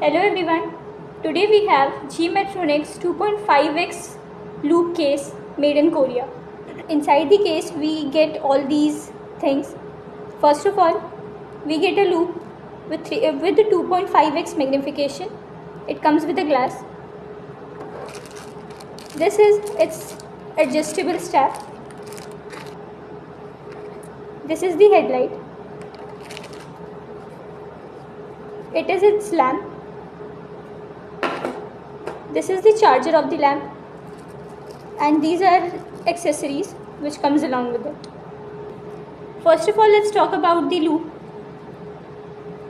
Hello everyone. Today we have G-Metronics 2.5x loop case made in Korea. Inside the case we get all these things. First of all, we get a loop with the 2.5x magnification. It comes with a glass. This is its adjustable strap. This is the headlight. It is its lamp. This is the charger of the lamp, and these are accessories which comes along with it. First of all, let's talk about the loop.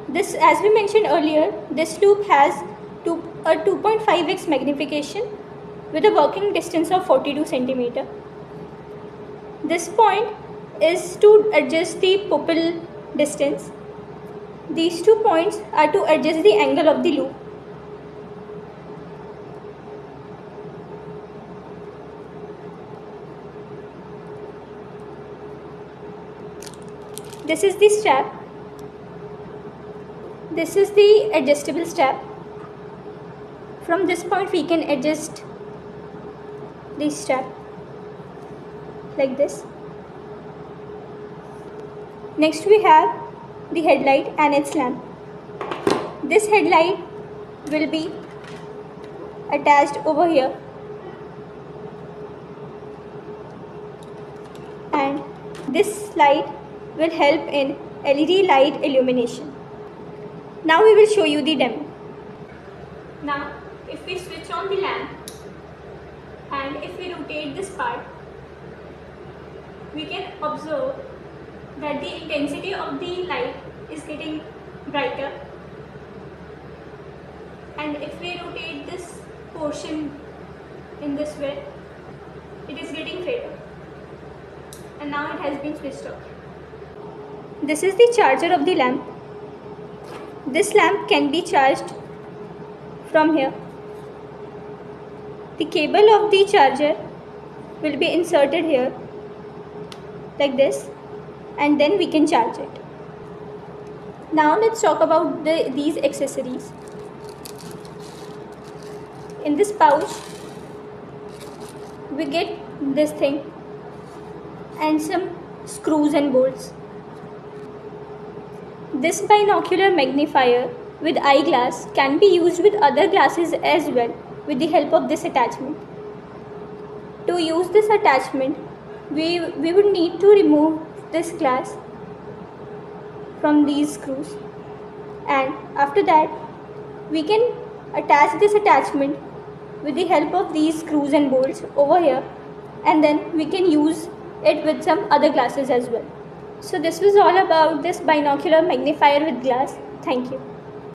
This, as we mentioned earlier, this loop has a 2.5x magnification with a working distance of 42 cm. This point is to adjust the pupil distance. These 2 points are to adjust the angle of the loop. This is the strap. This is the adjustable strap. From this point we can adjust the strap like this. Next we have the headlight and its lamp. This headlight will be attached over here, and this light will help in LED light illumination. Now we will show you the demo. Now if we switch on the lamp and if we rotate this part, we can observe that the intensity of the light is getting brighter, and if we rotate this portion in this way, it is getting fader, and now it has been switched off. This is the charger of the lamp. This lamp can be charged from here. The cable of the charger will be inserted here like this, and then we can charge it. Now let's talk about these accessories. In this pouch we get this thing and some screws and bolts. This binocular magnifier with eyeglass can be used with other glasses as well with the help of this attachment. To use this attachment, we would need to remove this glass from these screws, and after that we can attach this attachment with the help of these screws and bolts over here, and then we can use it with some other glasses as well. So this was all about this binocular magnifier with glass. Thank you.